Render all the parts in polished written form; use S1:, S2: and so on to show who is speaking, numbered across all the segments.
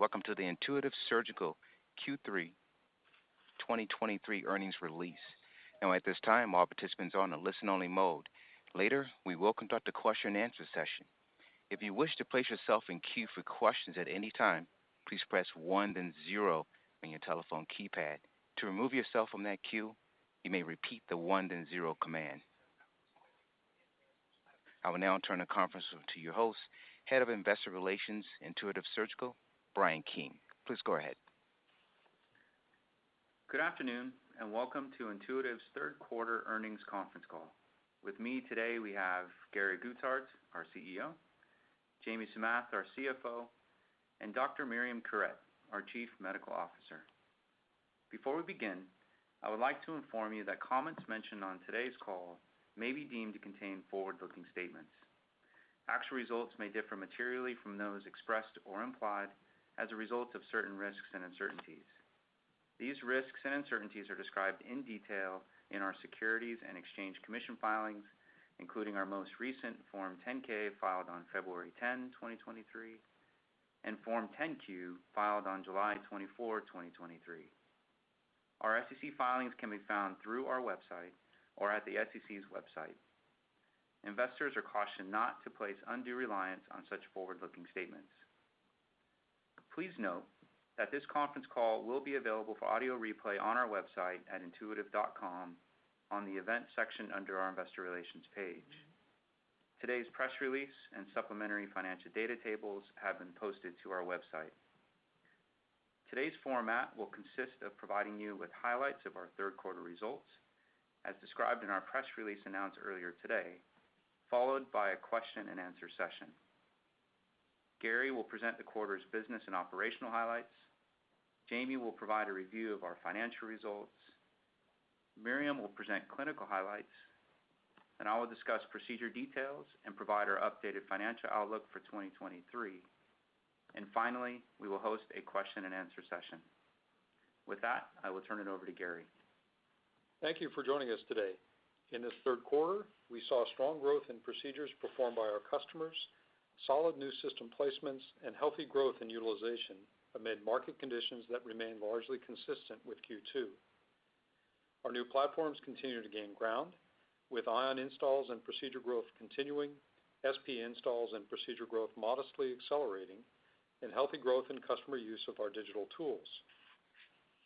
S1: Welcome to the Intuitive Surgical Q3 2023 earnings release. Now, at this time, all participants are on a listen-only mode. Later, we will conduct a question-and-answer session. If you wish to place yourself in queue for questions at any time, please press 1 then 0 on your telephone keypad. To remove yourself from that queue, you may repeat the 1 then 0 command. I will now turn the conference over to your host, Head of Investor Relations, Intuitive Surgical, Brian King. Please go ahead.
S2: Good afternoon, and welcome to Intuitive's third quarter earnings conference call. With me today, we have Gary Guthart, our CEO, Jamie Samath, our CFO, and Dr. Miriam Curet, our Chief Medical Officer. Before we begin, I would like to inform you that comments mentioned on today's call may be deemed to contain forward-looking statements. Actual results may differ materially from those expressed or implied as a result of certain risks and uncertainties. These risks and uncertainties are described in detail in our Securities and Exchange Commission filings, including our most recent Form 10-K filed on February 10, 2023, and Form 10-Q filed on July 24, 2023. Our SEC filings can be found through our website or at the SEC's website. Investors are cautioned not to place undue reliance on such forward-looking statements. Please note that this conference call will be available for audio replay on our website at intuitive.com on the event section under our Investor Relations page. Today's press release and supplementary financial data tables have been posted to our website. Today's format will consist of providing you with highlights of our third quarter results, as described in our press release announced earlier today, followed by a question-and-answer session. Gary will present the quarter's business and operational highlights. Jamie will provide a review of our financial results. Miriam will present clinical highlights, and I will discuss procedure details and provide our updated financial outlook for 2023. And finally, we will host a question-and-answer session. With that, I will turn it over to Gary.
S3: Thank you for joining us today. In this third quarter, we saw strong growth in procedures performed by our customers, solid new system placements, and healthy growth in utilization amid market conditions that remain largely consistent with Q2. Our new platforms continue to gain ground, with Ion installs and procedure growth continuing, SP installs and procedure growth modestly accelerating, and healthy growth in customer use of our digital tools.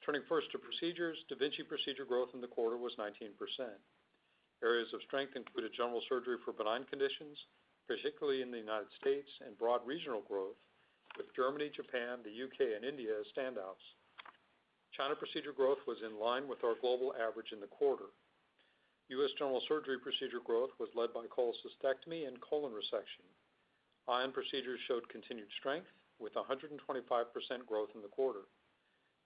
S3: Turning first to procedures, Da Vinci procedure growth in the quarter was 19%. Areas of strength included general surgery for benign conditions, particularly in the United States, and broad regional growth, with Germany, Japan, the UK, and India as standouts. China procedure growth was in line with our global average in the quarter. U.S. general surgery procedure growth was led by cholecystectomy and colon resection. Ion procedures showed continued strength, with 125% growth in the quarter.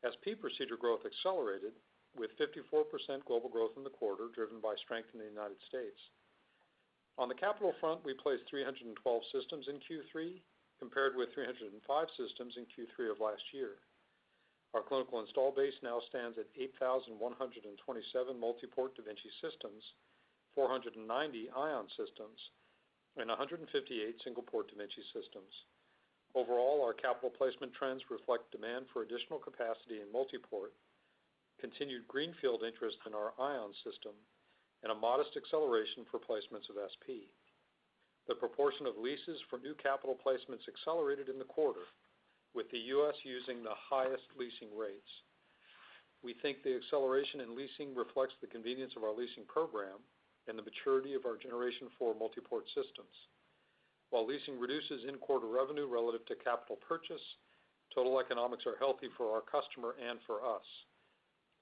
S3: SP procedure growth accelerated, with 54% global growth in the quarter, driven by strength in the United States. On the capital front, we placed 312 systems in Q3, compared with 305 systems in Q3 of last year. Our clinical install base now stands at 8,127 multi-port Da Vinci systems, 490 Ion systems, and 158 single-port Da Vinci systems. Overall, our capital placement trends reflect demand for additional capacity in multi-port, continued greenfield interest in our Ion system, and a modest acceleration for placements of SP. The proportion of leases for new capital placements accelerated in the quarter, with the U.S. using the highest leasing rates. We think the acceleration in leasing reflects the convenience of our leasing program and the maturity of our Generation 4 multi-port systems. While leasing reduces in-quarter revenue relative to capital purchase, total economics are healthy for our customer and for us.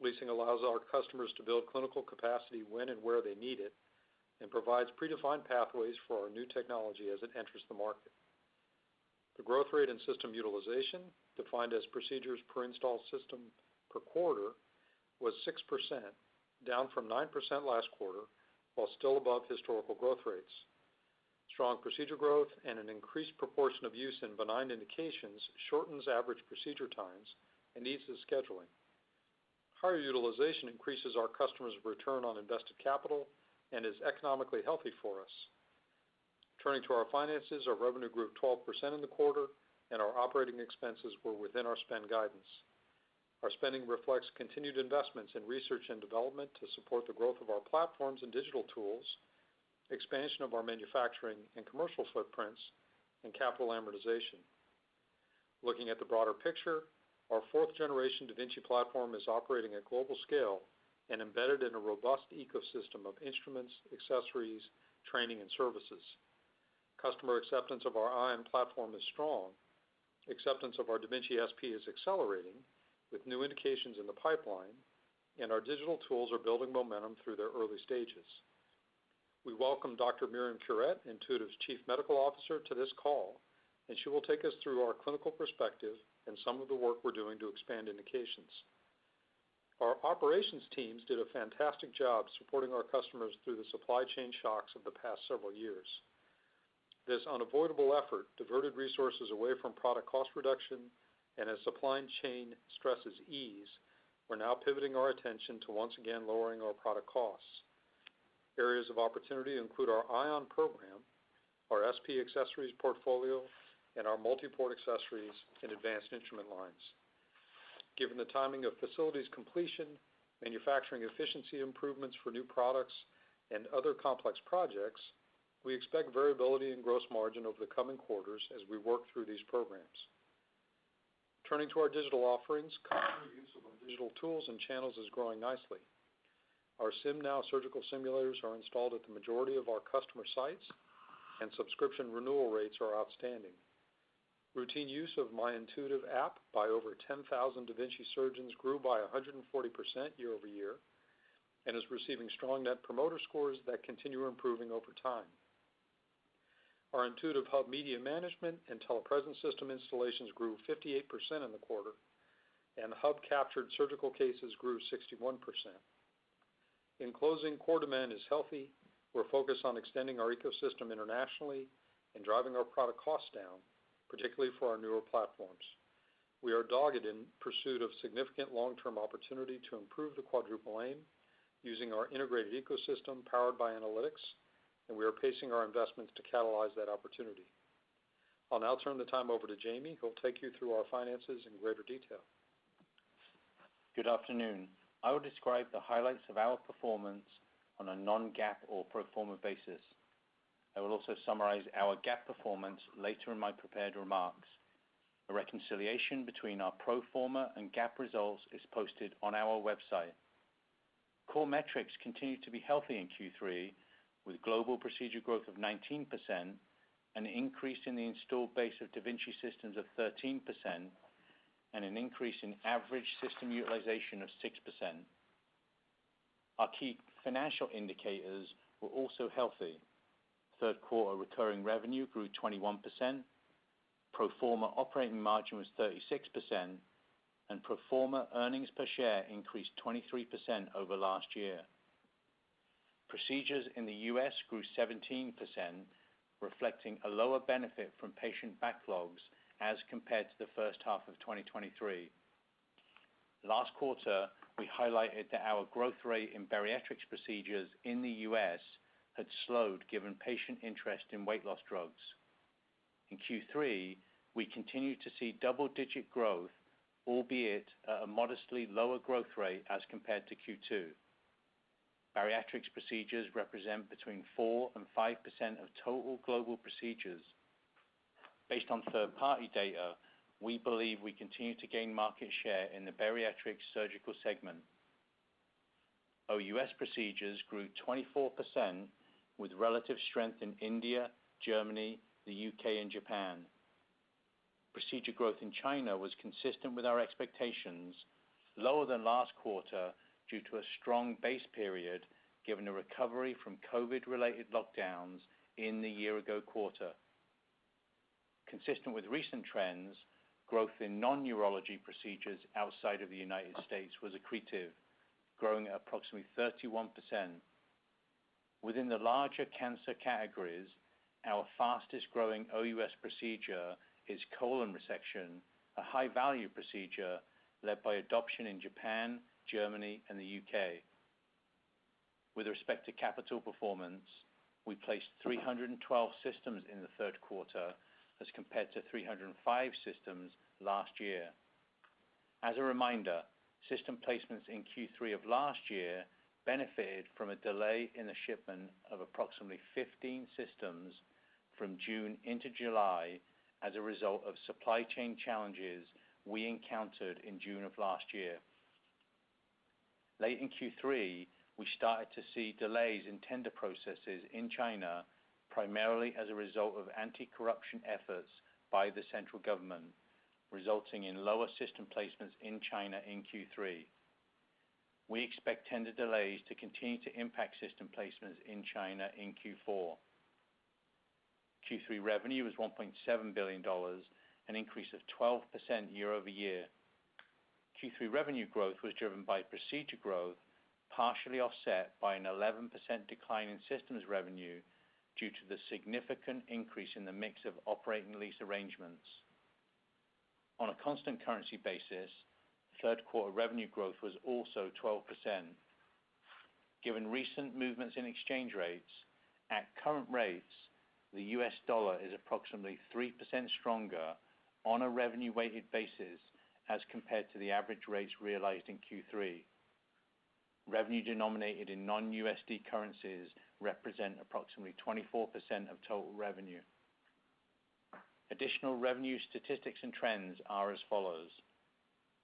S3: Leasing allows our customers to build clinical capacity when and where they need it, and provides predefined pathways for our new technology as it enters the market. The growth rate in system utilization, defined as procedures per installed system per quarter, was 6%, down from 9% last quarter, while still above historical growth rates. Strong procedure growth and an increased proportion of use in benign indications shortens average procedure times and eases scheduling. Higher utilization increases our customers' return on invested capital and is economically healthy for us. Turning to our finances, our revenue grew 12% in the quarter and our operating expenses were within our spend guidance. Our spending reflects continued investments in research and development to support the growth of our platforms and digital tools, expansion of our manufacturing and commercial footprints, and capital amortization. Looking at the broader picture, our fourth-generation Da Vinci platform is operating at global scale and embedded in a robust ecosystem of instruments, accessories, training, and services. Customer acceptance of our Ion platform is strong. Acceptance of our Da Vinci SP is accelerating, with new indications in the pipeline, and our digital tools are building momentum through their early stages. We welcome Dr. Miriam Curet, Intuitive's Chief Medical Officer, to this call, and she will take us through our clinical perspective and some of the work we're doing to expand indications. Our operations teams did a fantastic job supporting our customers through the supply chain shocks of the past several years. This unavoidable effort diverted resources away from product cost reduction, and as supply chain stresses ease, we're now pivoting our attention to once again lowering our product costs. Areas of opportunity include our Ion program, our SP accessories portfolio, and our multi-port accessories and advanced instrument lines. Given the timing of facilities completion, manufacturing efficiency improvements for new products, and other complex projects, we expect variability in gross margin over the coming quarters as we work through these programs. Turning to our digital offerings, customer use of our digital tools and channels is growing nicely. Our SimNow surgical simulators are installed at the majority of our customer sites, and subscription renewal rates are outstanding. Routine use of My Intuitive app by over 10,000 Da Vinci surgeons grew by 140% year over year and is receiving strong net promoter scores that continue improving over time. Our Intuitive Hub media management and telepresence system installations grew 58% in the quarter, and Hub-captured surgical cases grew 61%. In closing, core demand is healthy. We're focused on extending our ecosystem internationally and driving our product costs down, particularly for our newer platforms. We are dogged in pursuit of significant long-term opportunity to improve the quadruple aim using our integrated ecosystem powered by analytics, and we are pacing our investments to catalyze that opportunity. I'll now turn the time over to Jamie, who will take you through our finances in greater detail.
S4: Good afternoon. I will describe the highlights of our performance on a non-GAAP or pro forma basis. I will also summarize our GAAP performance later in my prepared remarks. A reconciliation between our pro forma and GAAP results is posted on our website. Core metrics continue to be healthy in Q3, with global procedure growth of 19%, an increase in the installed base of Da Vinci systems of 13%, and an increase in average system utilization of 6%. Our key financial indicators were also healthy. Third quarter recurring revenue grew 21%, pro forma operating margin was 36%, and pro forma earnings per share increased 23% over last year. Procedures in the U.S. grew 17%, reflecting a lower benefit from patient backlogs as compared to the first half of 2023. Last quarter, we highlighted that our growth rate in bariatrics procedures in the U.S. had slowed given patient interest in weight loss drugs. In Q3, we continue to see double-digit growth, albeit at a modestly lower growth rate as compared to Q2. Bariatrics procedures represent between 4 and 5% of total global procedures. Based on third-party data, we believe we continue to gain market share in the bariatrics surgical segment. OUS procedures grew 24% with relative strength in India, Germany, the UK, and Japan. Procedure growth in China was consistent with our expectations, lower than last quarter due to a strong base period given a recovery from COVID-related lockdowns in the year-ago quarter. Consistent with recent trends, growth in non-urology procedures outside of the United States was accretive, growing at approximately 31%. Within the larger cancer categories, our fastest growing OUS procedure is colon resection, a high-value procedure led by adoption in Japan, Germany, and the UK. With respect to capital performance, we placed 312 systems in the third quarter, as compared to 305 systems last year. As a reminder, system placements in Q3 of last year benefited from a delay in the shipment of approximately 15 systems from June into July as a result of supply chain challenges we encountered in June of last year. Late in Q3, we started to see delays in tender processes in China, primarily as a result of anti-corruption efforts by the central government, resulting in lower system placements in China in Q3. We expect tender delays to continue to impact system placements in China in Q4. Q3 revenue was $1.7 billion, an increase of 12% year over year. Q3 revenue growth was driven by procedure growth, partially offset by an 11% decline in systems revenue due to the significant increase in the mix of operating lease arrangements. On a constant currency basis, third quarter revenue growth was also 12%. Given recent movements in exchange rates, at current rates, the US dollar is approximately 3% stronger on a revenue-weighted basis as compared to the average rates realized in Q3. Revenue denominated in non-USD currencies represent approximately 24% of total revenue. Additional revenue statistics and trends are as follows.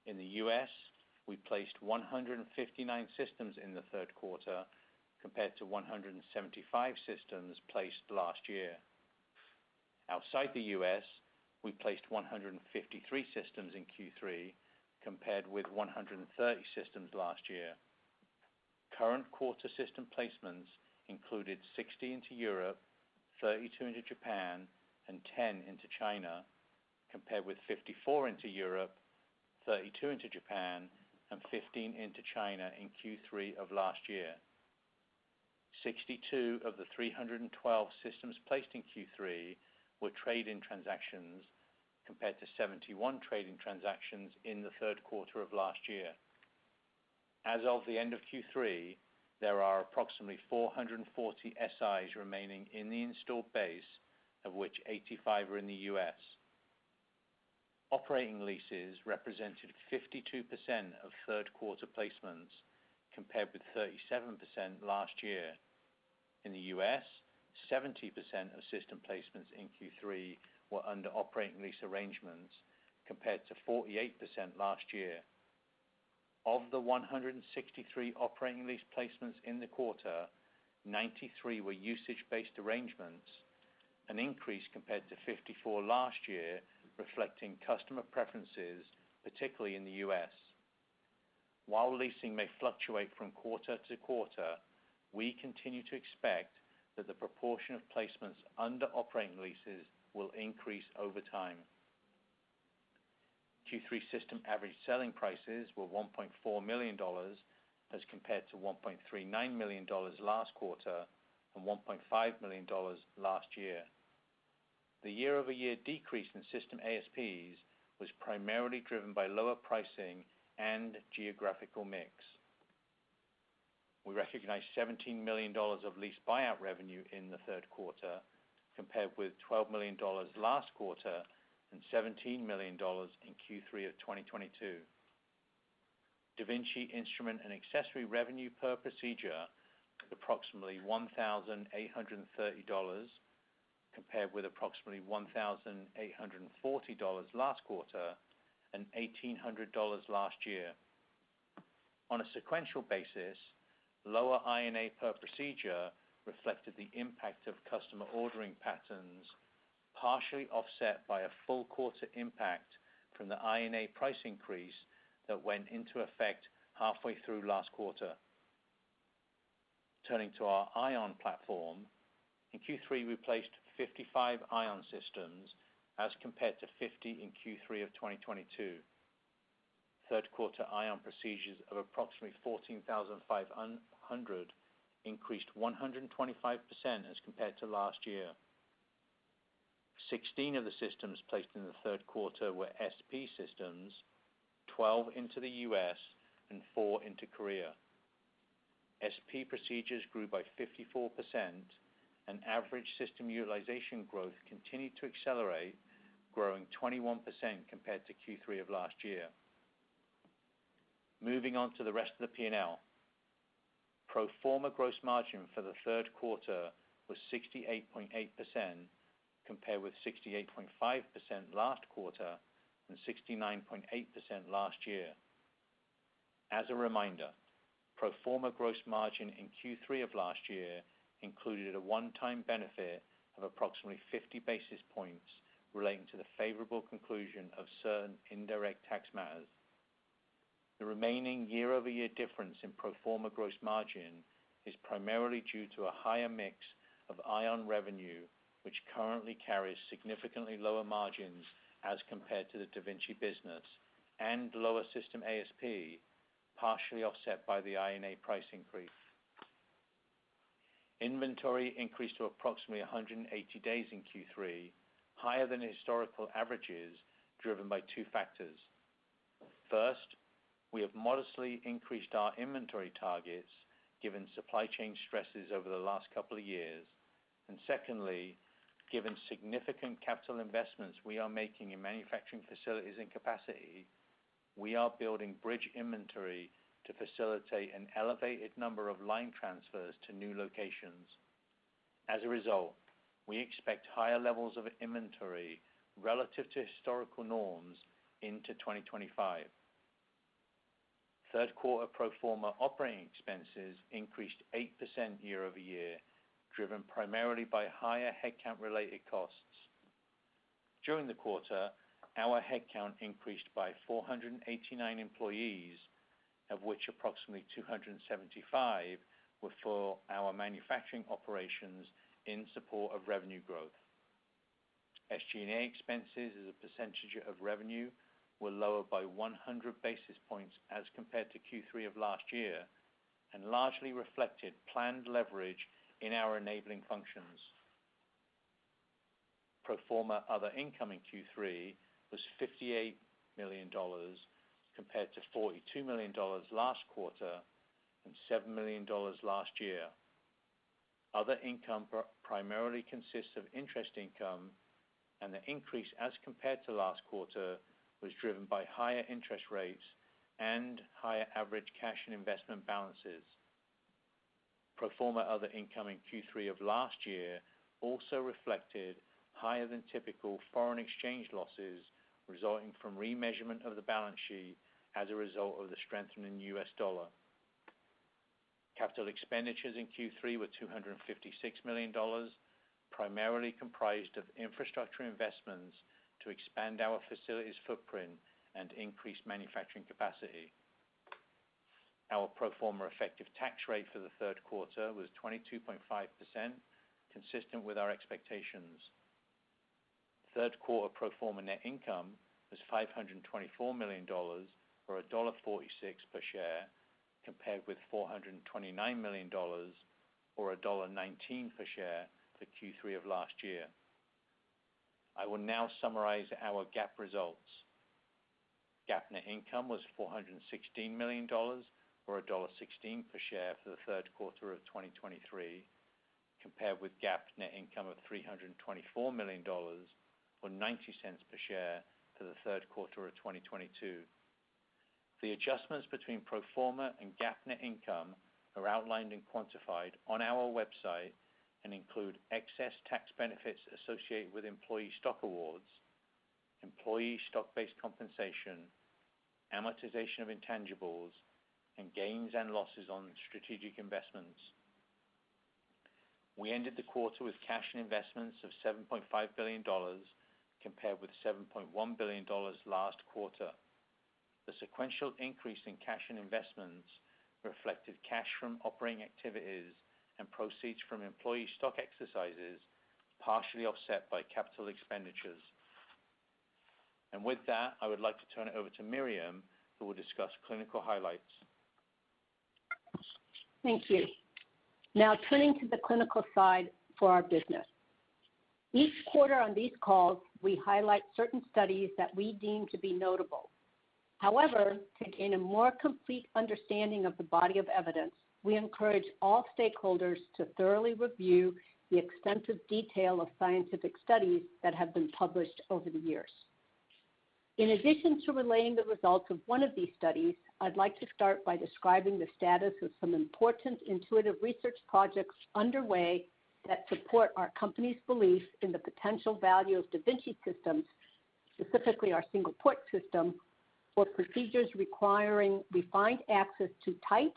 S4: In the US, we placed 159 systems in the third quarter compared to 175 systems placed last year. Outside the US, we placed 153 systems in Q3 compared with 130 systems last year. Current quarter system placements included 60 into Europe, 32 into Japan, and 10 into China, compared with 54 into Europe, 32 into Japan, and 15 into China in Q3 of last year. 62 of the 312 systems placed in Q3 were trade-in transactions, compared to 71 trade-in transactions in the third quarter of last year. As of the end of Q3, there are approximately 440 SIs remaining in the installed base, of which 85 are in the US. Operating leases represented 52% of third quarter placements, compared with 37% last year. In the US, 70% of system placements in Q3 were under operating lease arrangements, compared to 48% last year. Of the 163 operating lease placements in the quarter, 93 were usage-based arrangements, an increase compared to 54 last year, reflecting customer preferences, particularly in the US. While leasing may fluctuate from quarter to quarter, we continue to expect that the proportion of placements under operating leases will increase over time. Q3 system average selling prices were $1.4 million as compared to $1.39 million last quarter and $1.5 million last year. The year-over-year decrease in system ASPs was primarily driven by lower pricing and geographical mix. We recognized $17 million of lease buyout revenue in the third quarter, compared with $12 million last quarter and $17 million in Q3 of 2022. Da Vinci instrument and accessory revenue per procedure was approximately $1,830, compared with approximately $1,840 last quarter and $1,800 last year. On a sequential basis, lower INA per procedure reflected the impact of customer ordering patterns, partially offset by a full quarter impact from the INA price increase that went into effect halfway through last quarter. Turning to our Ion platform, in Q3 we placed 55 Ion systems as compared to 50 in Q3 of 2022. Third quarter Ion procedures of approximately 14,500 increased 125% as compared to last year. 16 of the systems placed in the third quarter were SP systems, 12 into the US and 4 into Korea. SP procedures grew by 54% and average system utilization growth continued to accelerate, growing 21% compared to Q3 of last year. Moving on to the rest of the P&L. Pro forma gross margin for the third quarter was 68.8%, compared with 68.5% last quarter and 69.8% last year. As a reminder, pro forma gross margin in Q3 of last year included a one-time benefit of approximately 50 basis points relating to the favorable conclusion of certain indirect tax matters. The remaining year-over-year difference in pro forma gross margin is primarily due to a higher mix of ION revenue, which currently carries significantly lower margins as compared to the da Vinci business, and lower system ASP, partially offset by the INA price increase. Inventory increased to approximately 180 days in Q3, higher than historical averages, driven by two factors. First, we have modestly increased our inventory targets given supply chain stresses over the last couple of years. And secondly, given significant capital investments we are making in manufacturing facilities and capacity, we are building bridge inventory to facilitate an elevated number of line transfers to new locations. As a result, we expect higher levels of inventory relative to historical norms into 2025. Third quarter pro forma operating expenses increased 8% year over year, driven primarily by higher headcount-related costs. During the quarter, our headcount increased by 489 employees, of which approximately 275 were for our manufacturing operations in support of revenue growth. SG&A expenses as a percentage of revenue were lower by 100 basis points as compared to Q3 of last year, and largely reflected planned leverage in our enabling functions. Pro forma other income in Q3 was $58 million, compared to $42 million last quarter and $7 million last year. Other income primarily consists of interest income, and the increase as compared to last quarter was driven by higher interest rates and higher average cash and investment balances. Pro forma other income in Q3 of last year also reflected higher than typical foreign exchange losses resulting from remeasurement of the balance sheet as a result of the strengthening US dollar. Capital expenditures in Q3 were $256 million, primarily comprised of infrastructure investments to expand our facilities footprint and increase manufacturing capacity. Our pro forma effective tax rate for the third quarter was 22.5%, consistent with our expectations. Third quarter pro forma net income was $524 million, or $1.46 per share, compared with $429 million, or $1.19 per share for Q3 of last year. I will now summarize our GAAP results. GAAP net income was $416 million, or $1.16 per share for the third quarter of 2023, compared with GAAP net income of $324 million, or 90 cents per share for the third quarter of 2022. The adjustments between pro forma and GAAP net income are outlined and quantified on our website and include excess tax benefits associated with employee stock awards, employee stock-based compensation, amortization of intangibles, and gains and losses on strategic investments. We ended the quarter with cash and investments of $7.5 billion, compared with $7.1 billion last quarter. The sequential increase in cash and investments reflected cash from operating activities and proceeds from employee stock exercises, partially offset by capital expenditures. And with that, I would like to turn it over to Miriam, who will discuss clinical highlights.
S5: Thank you. Now turning to the clinical side for our business. Each quarter on these calls, we highlight certain studies that we deem to be notable. However, to gain a more complete understanding of the body of evidence, we encourage all stakeholders to thoroughly review the extensive detail of scientific studies that have been published over the years. In addition to relaying the results of one of these studies, I'd like to start by describing the status of some important intuitive research projects underway that support our company's belief in the potential value of Da Vinci systems, specifically our single port system, for procedures requiring refined access to tight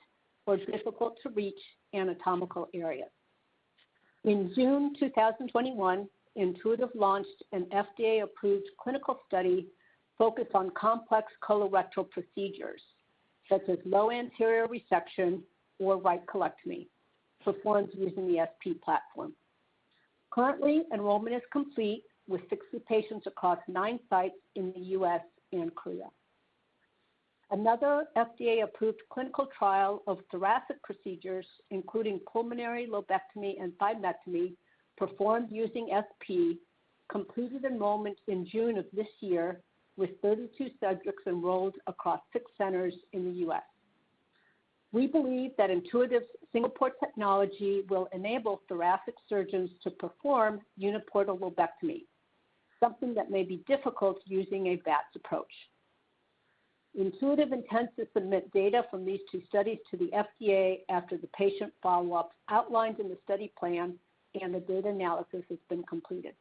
S5: or difficult to reach anatomical areas. In June 2021, Intuitive launched an FDA-approved clinical study focused on complex colorectal procedures, such as low anterior resection or right colectomy, performed using the SP platform. Currently, enrollment is complete with 60 patients across 9 sites in the U.S. and Korea. Another FDA-approved clinical trial of thoracic procedures, including pulmonary lobectomy and thymectomy, performed using SP, completed enrollment in June of this year with 32 subjects enrolled across 6 centers in the U.S. We believe that Intuitive's single-port technology will enable thoracic surgeons to perform uniportal lobectomy, something that may be difficult using a VATS approach. Intuitive intends to submit data from these 2 studies to the FDA after the patient follow-up outlined in the study plan and the data analysis has been completed.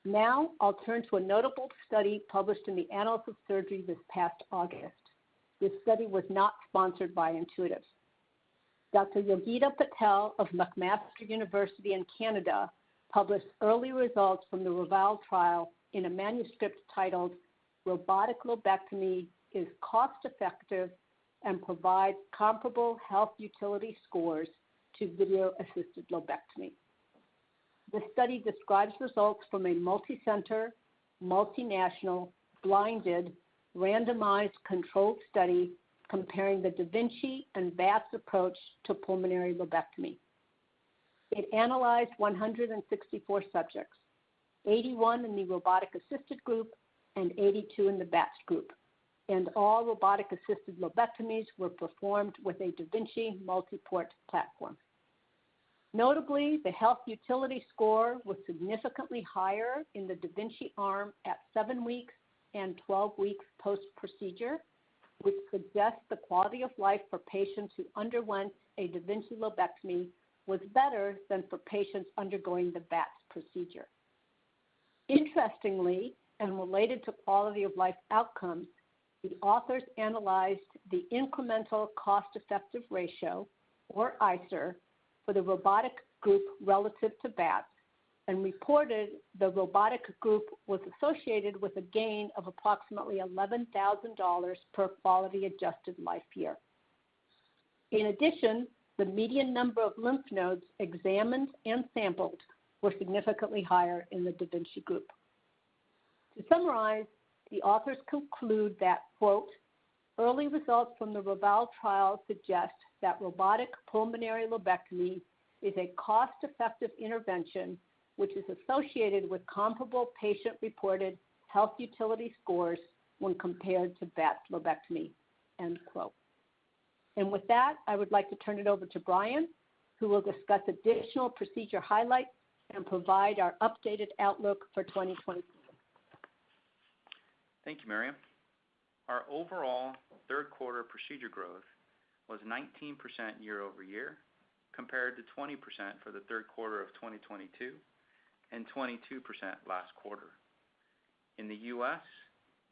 S5: Now, I'll turn to a notable study published in the Annals of Surgery this past August. This study was not sponsored by Intuitive. Dr. Yogita Patel of McMaster University in Canada published early results from the RAVAL trial in a manuscript titled Robotic Lobectomy is Cost-Effective and Provides Comparable Health Utility Scores to Video-Assisted Lobectomy. The study describes results from a multi-center, multinational, blinded, randomized controlled study comparing the Da Vinci and VATS approach to pulmonary lobectomy. It analyzed 164 subjects, 81 in the robotic-assisted group and 82 in the VATS group, and all robotic-assisted lobectomies were performed with a Da Vinci multi-port platform. Notably, the health utility score was significantly higher in the Da Vinci arm at 7 weeks and 12 weeks post-procedure, which suggests the quality of life for patients who underwent a Da Vinci lobectomy was better than for patients undergoing the VATS procedure. Interestingly, and related to quality of life outcomes, the authors analyzed the incremental cost-effective ratio, or ISR, for the robotic group relative to VATS, and reported the robotic group was associated with a gain of approximately $11,000 per quality-adjusted life year. In addition, the median number of lymph nodes examined and sampled were significantly higher in the Da Vinci group. To summarize, the authors conclude that, quote, early results from the RAVAL trial suggest that robotic pulmonary lobectomy is a cost-effective intervention which is associated with comparable patient-reported health utility scores when compared to VATS lobectomy, end quote. And with that, I would like to turn it over to Brian, who will discuss additional procedure highlights and provide our updated outlook for 2022.
S2: Thank you, Miriam. Our overall third quarter procedure growth was 19% year over year, compared to 20% for the third quarter of 2022 and 22% last quarter. In the U.S.,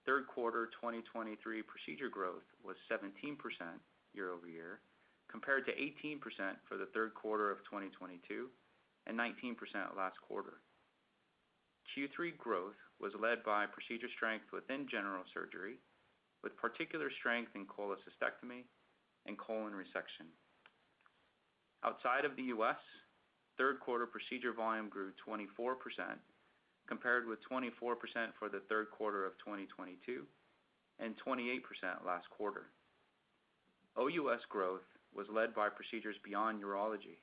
S2: third quarter 2023 procedure growth was 17% year over year, compared to 18% for the third quarter of 2022 and 19% last quarter. Q3 growth was led by procedure strength within general surgery, with particular strength in cholecystectomy and colon resection. Outside of the U.S., third quarter procedure volume grew 24%, compared with 24% for the third quarter of 2022 and 28% last quarter. OUS growth was led by procedures beyond urology,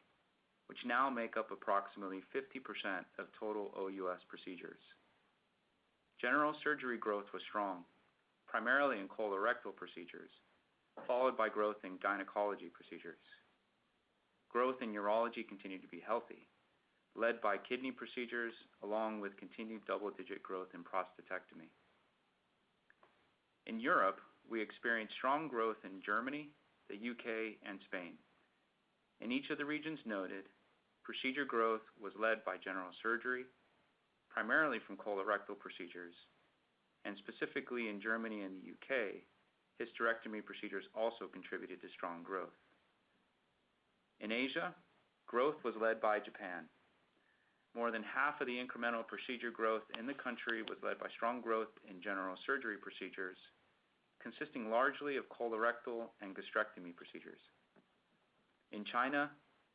S2: which now make up approximately 50% of total OUS procedures. General surgery growth was strong, primarily in colorectal procedures, followed by growth in gynecology procedures. Growth in urology continued to be healthy, led by kidney procedures, along with continued double-digit growth in prostatectomy. In Europe, we experienced strong growth in Germany, the UK, and Spain. In each of the regions noted, procedure growth was led by general surgery, primarily from colorectal procedures, and specifically in Germany and the UK, hysterectomy procedures also contributed to strong growth. In Asia, growth was led by Japan. More than half of the incremental procedure growth in the country was led by strong growth in general surgery procedures, consisting largely of colorectal and gastrectomy procedures. In China,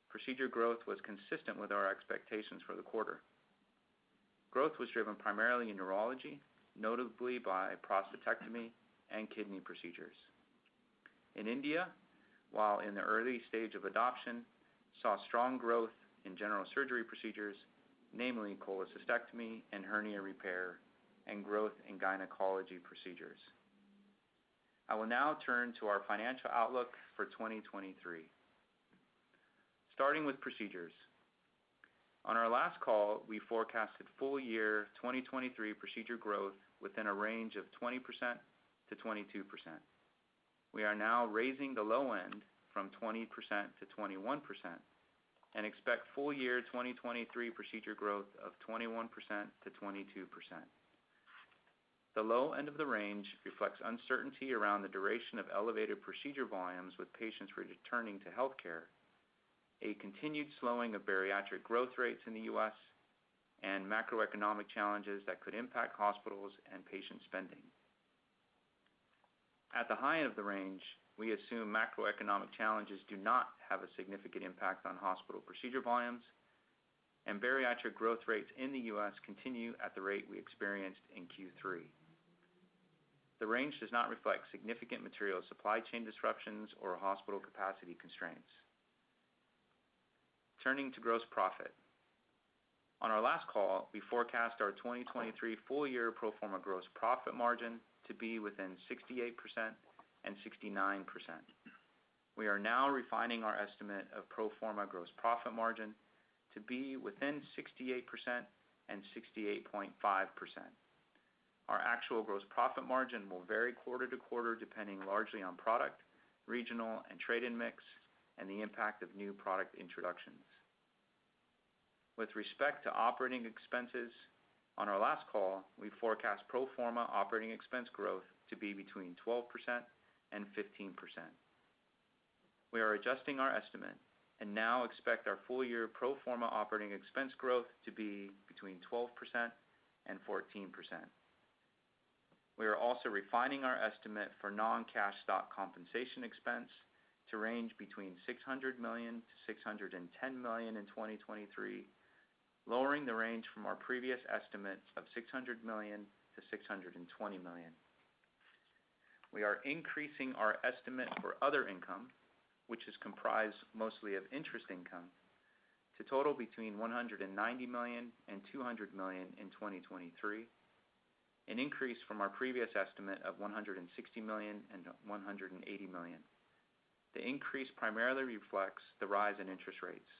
S2: procedure growth was consistent with our expectations for the quarter. Growth was driven primarily in urology, notably by prostatectomy and kidney procedures. In India, while in the early stage of adoption, saw strong growth in general surgery procedures, namely cholecystectomy and hernia repair, and growth in gynecology procedures. I will now turn to our financial outlook for 2023. Starting with procedures. On our last call, we forecasted full year 2023 procedure growth within a range of 20% to 22%. We are now raising the low end from 20% to 21% and expect full year 2023 procedure growth of 21% to 22%. The low end of the range reflects uncertainty around the duration of elevated procedure volumes with patients returning to healthcare, a continued slowing of bariatric growth rates in the U.S., and macroeconomic challenges that could impact hospitals and patient spending. At the high end of the range, we assume macroeconomic challenges do not have a significant impact on hospital procedure volumes, and bariatric growth rates in the U.S. continue at the rate we experienced in Q3. The range does not reflect significant material supply chain disruptions or hospital capacity constraints. Turning to gross profit. On our last call, we forecast our 2023 full year pro forma gross profit margin to be within 68% and 69%. We are now refining our estimate of pro forma gross profit margin to be within 68% and 68.5%. Our actual gross profit margin will vary quarter to quarter depending largely on product, regional, and trade-in mix, and the impact of new product introductions. With respect to operating expenses, on our last call, we forecast pro forma operating expense growth to be between 12% and 15%. We are adjusting our estimate and now expect our full year pro forma operating expense growth to be between 12% and 14%. We are also refining our estimate for non-cash stock compensation expense to range between $600 million to $610 million in 2023, lowering the range from our previous estimate of $600 million to $620 million. We are increasing our estimate for other income, which is comprised mostly of interest income, to total between $190 million and $200 million in 2023, an increase from our previous estimate of $160 million and $180 million. The increase primarily reflects the rise in interest rates.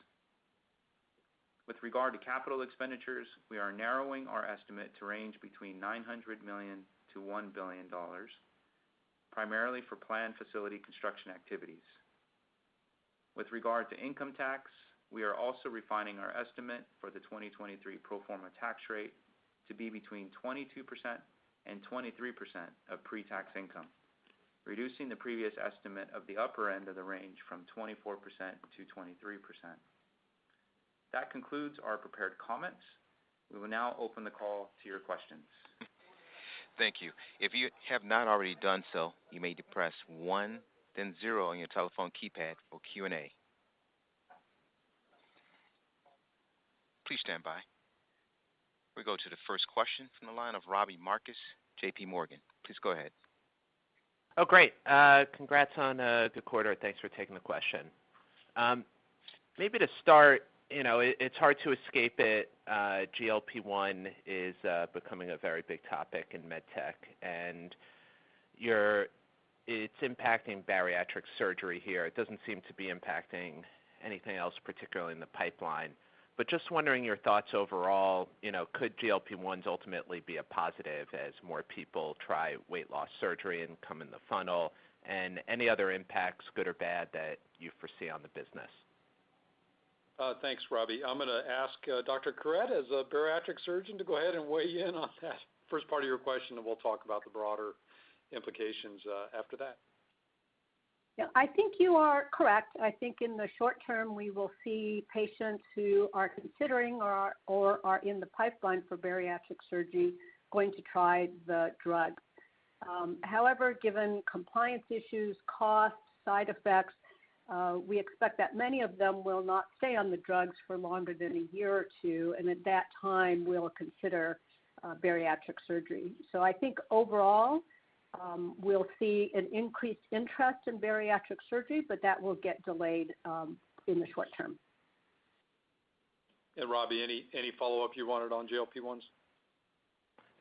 S2: With regard to capital expenditures, we are narrowing our estimate to range between $900 million to $1 billion, primarily for planned facility construction activities. With regard to income tax, we are also refining our estimate for the 2023 pro forma tax rate to be between 22% and 23% of pre-tax income, reducing the previous estimate of the upper end of the range from 24% to 23%. That concludes our prepared comments. We will now open the call to your questions.
S1: Thank you. If you have not already done so, you may press 1, then 0 on your telephone keypad for Q&A. Please stand by. We go to the first question from the line of Robbie Marcus, J.P. Morgan. Please go ahead.
S6: Oh, great. Congrats on a good quarter. Thanks for taking the question. Maybe to start, you know, it's hard to escape it. GLP-1 is becoming a very big topic in medtech, and it's impacting bariatric surgery here. It doesn't seem to be impacting anything else, particularly in the pipeline. but just wondering your thoughts overall. Could GLP-1s ultimately be a positive as more people try weight loss surgery and come in the funnel, and any other impacts, good or bad, that you foresee on the business?
S3: Thanks, Robbie. I'm going to ask Dr. Corrett, as a bariatric surgeon, to go ahead and weigh in on that first part of your question, and we'll talk about the broader implications after that.
S5: Yeah, I think you are correct. I think in the short term, we will see patients who are considering or are in the pipeline for bariatric surgery going to try the drug. However, given compliance issues, costs, side effects, we expect that many of them will not stay on the drugs for longer than a year or two, and at that time, we'll consider bariatric surgery. So I think overall, we'll see an increased interest in bariatric surgery, but that will get delayed in the short term.
S3: And Robbie, any follow-up you wanted on GLP-1s?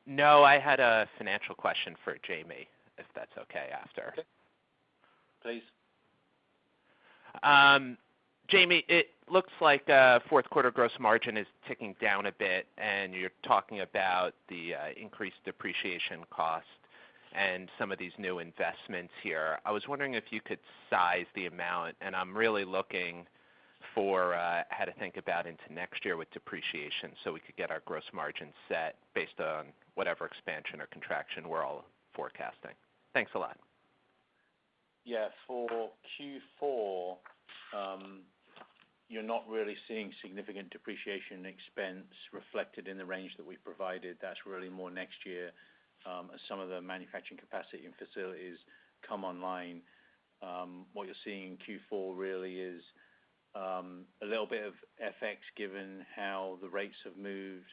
S6: No, I had a financial question for Jamie, if that's okay after.
S3: Okay.
S4: Please.
S6: Jamie, it looks like fourth quarter gross margin is ticking down a bit, and you're talking about the increased depreciation cost and some of these new investments here. I was wondering if you could size the amount, and I'm really looking for how to think about into next year with depreciation so we could get our gross margin set based on whatever expansion or contraction we're all forecasting. Thanks a lot.
S4: Yeah, for Q4, you're not really seeing significant depreciation expense reflected in the range that we provided. That's really more next year as some of the manufacturing capacity and facilities come online. What you're seeing in Q4 really is a little bit of FX given how the rates have moved,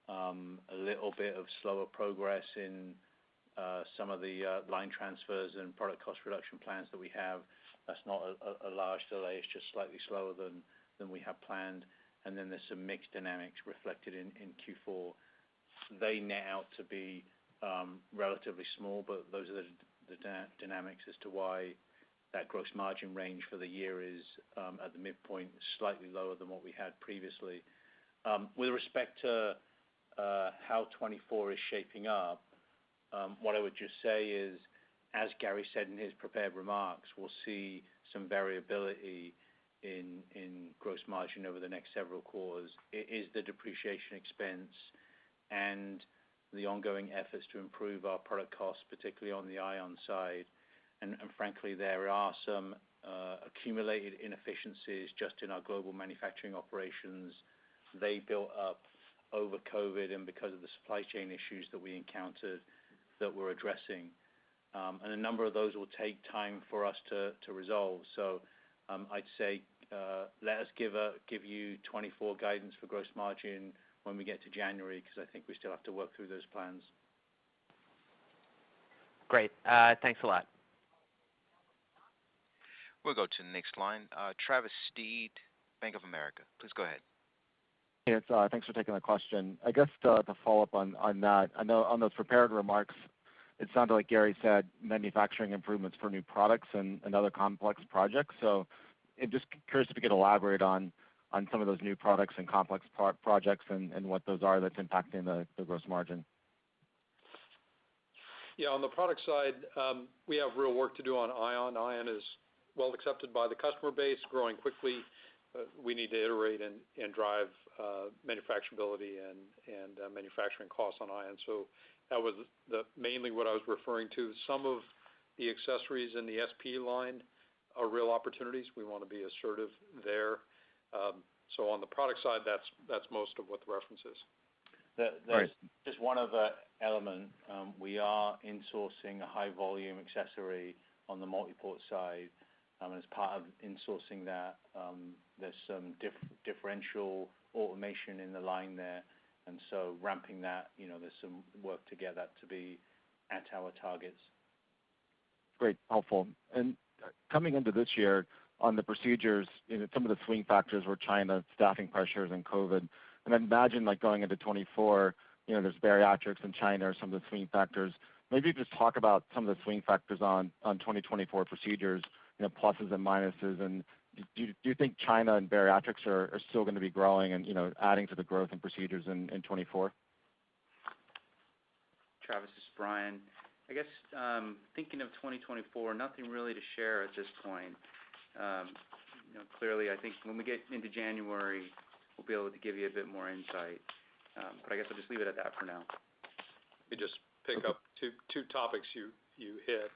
S4: a little bit of slower progress in some of the line transfers and product cost reduction plans that we have. That's not a large delay. It's just slightly slower than we have planned. And then there's some mixed dynamics reflected in Q4. They net out to be relatively small, but those are the dynamics as to why that gross margin range for the year is at the midpoint slightly lower than what we had previously. With respect to how 24 is shaping up, what I would just say is, as Gary said in his prepared remarks, we'll see some variability in gross margin over the next several quarters. It is the depreciation expense and the ongoing efforts to improve our product costs, particularly on the Ion side. And frankly, there are some accumulated inefficiencies just in our global manufacturing operations. They built up over COVID and because of the supply chain issues that we encountered that we're addressing. And a number of those will take time for us to resolve. So I'd say let us give you 24 guidance for gross margin when we get to January, because I think we still have to work through those plans.
S6: Great. Thanks a lot.
S1: We'll go to the next line. Travis Steed, Bank of America. Please go ahead.
S7: Yes, thanks for taking the question. I guess to follow up on that, I know on those prepared remarks, it sounded like Gary said manufacturing improvements for new products and other complex projects. So I'm just curious if you could elaborate on some of those new products and complex projects and what those are that's impacting the gross margin.
S3: Yeah, on the product side, we have real work to do on Ion. Ion is well accepted by the customer base, growing quickly. We need to iterate and drive manufacturability and manufacturing costs on Ion. So that was mainly what I was referring to. Some of the accessories in the SP line are real opportunities. We want to be assertive there. So on the product side, that's most of what the reference is.
S4: There's just one other element. We are insourcing a high volume accessory on the multi-port side. And as part of insourcing that, there's some differential automation in the line there. And so ramping that, there's some work to get that to be at our targets.
S7: Great, helpful. And coming into this year on the procedures, some of the swing factors were China, staffing pressures, and COVID. And I imagine going into 24, there's bariatrics in China or some of the swing factors. Maybe just talk about some of the swing factors on 2024 procedures, pluses and minuses, and do you think China and bariatrics are still going to be growing and adding to the growth in procedures in 24?
S2: Travis, this is Brian. I guess thinking of 2024, nothing really to share at this point. Clearly, I think when we get into January, we'll be able to give you a bit more insight. But I guess I'll just leave it at that for now.
S3: Let me just pick up two topics you hit.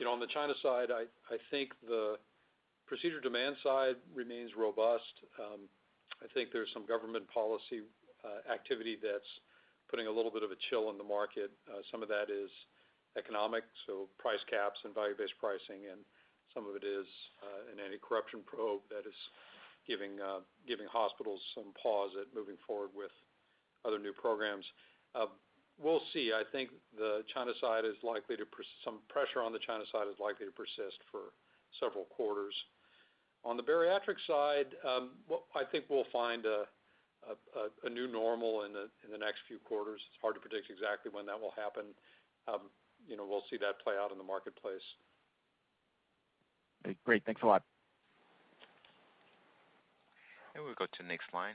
S3: On the China side, I think the procedure demand side remains robust. I think there's some government policy activity that's putting a little bit of a chill in the market. Some of that is economic, so price caps and value-based pricing, and some of it is an anti-corruption probe that is giving hospitals some pause at moving forward with other new programs. We'll see. I think the China side is likely to some pressure on the China side is likely to persist for several quarters. On the bariatric side, I think we'll find a new normal in the next few quarters. It's hard to predict exactly when that will happen. We'll see that play out in the marketplace.
S7: Okay, great. Thanks a lot.
S1: And we'll go to the next line.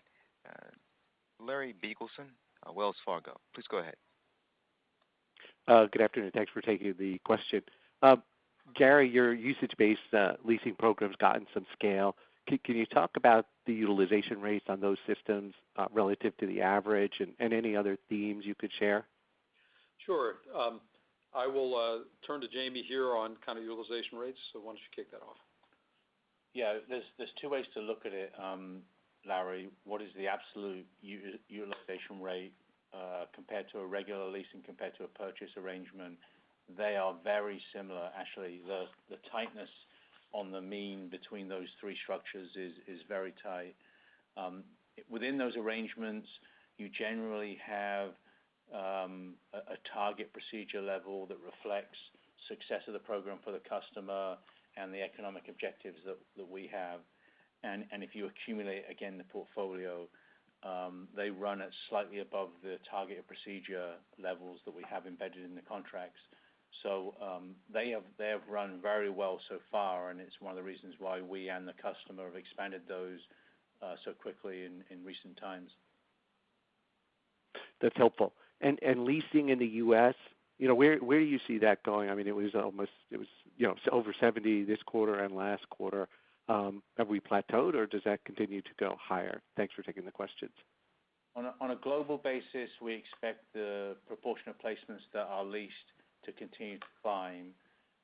S1: Larry Biegelsen, Wells Fargo. Please go ahead.
S8: Good afternoon. Thanks for taking the question. Gary, your usage-based leasing program's gotten some scale. Can you talk about the utilization rates on those systems relative to the average and any other themes you could share?
S3: Sure. I will turn to Jamie here on kind of utilization rates. So why don't you kick that off?
S4: Yeah, there's two ways to look at it, Larry. What is the absolute utilization rate compared to a regular lease and compared to a purchase arrangement? They are very similar, actually. The tightness on the mean between those three structures is very tight. Within those arrangements, you generally have a target procedure level that reflects success of the program for the customer and the economic objectives that we have. And if you accumulate, again, the portfolio, they run at slightly above the target procedure levels that we have embedded in the contracts. So they have run very well so far, and it's one of the reasons why we and the customer have expanded those so quickly in recent times.
S8: That's helpful. And leasing in the U.S., where do you see that going? I mean, it was over 70 this quarter and last quarter. Have we plateaued, or does that continue to go higher? Thanks for taking the questions.
S4: On a global basis, we expect the proportion of placements that are leased to continue to climb.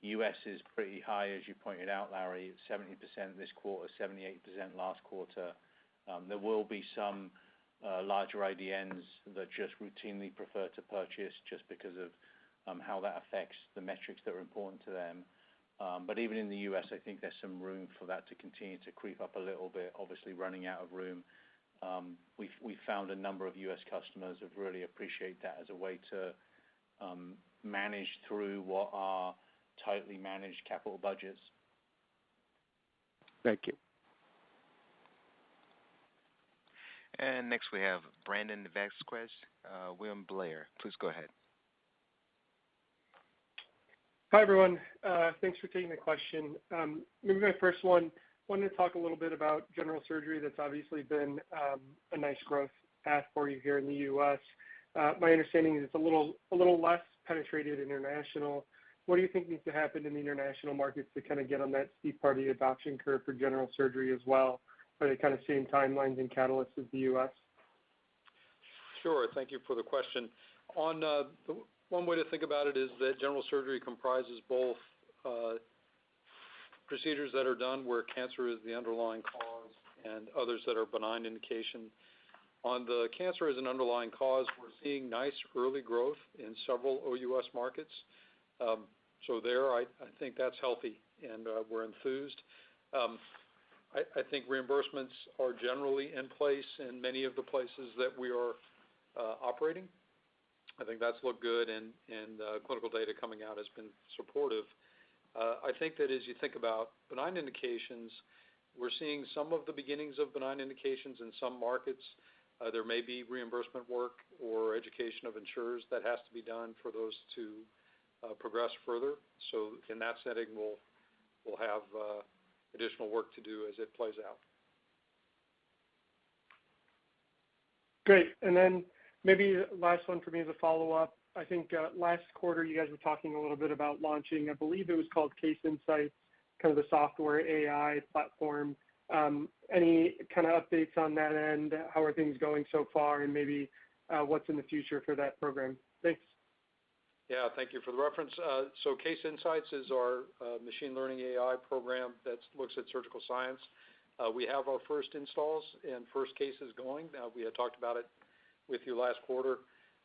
S4: U.S. is pretty high, as you pointed out, Larry. It's 70% this quarter, 78% last quarter. There will be some larger IDNs that just routinely prefer to purchase just because of how that affects the metrics that are important to them. But even in the U.S., I think there's some room for that to continue to creep up a little bit, obviously running out of room. We've found a number of U.S. customers have really appreciate that as a way to manage through what are tightly managed capital budgets.
S8: Thank you.
S1: And next we have Brandon Vasquez, William Blair. Please go ahead.
S9: Hi, everyone. Thanks for taking the question. Maybe my first one, wanted to talk a little bit about general surgery. That's obviously been a nice growth path for you here in the U.S. My understanding is it's a little less penetrated international. What do you think needs to happen in the international markets to kind of get on that steep part of the adoption curve for general surgery as well? Are they kind of same timelines and catalysts as the U.S.?
S3: Sure. Thank you for the question. One way to think about it is that general surgery comprises both procedures that are done where cancer is the underlying cause and others that are benign indication. On the cancer as an underlying cause, we're seeing nice early growth in several OUS markets. So there, I think that's healthy, and we're enthused. I think reimbursements are generally in place in many of the places that we are operating. I think that's looked good, and clinical data coming out has been supportive. I think that as you think about benign indications, we're seeing some of the beginnings of benign indications in some markets. There may be reimbursement work or education of insurers that has to be done for those to progress further. So in that setting, we'll have additional work to do as it plays out.
S9: Great. And then maybe last one for me as a follow-up. I think last quarter you guys were talking a little bit about launching, I believe it was called Case Insights, kind of the software AI platform. Any kind of updates on that end? How are things going so far, and maybe what's in the future for that program? Thanks.
S3: Yeah, thank you for the reference. So Case Insights is our machine learning AI program that looks at surgical science. We have our first installs and first cases going. We had talked about it with you last quarter.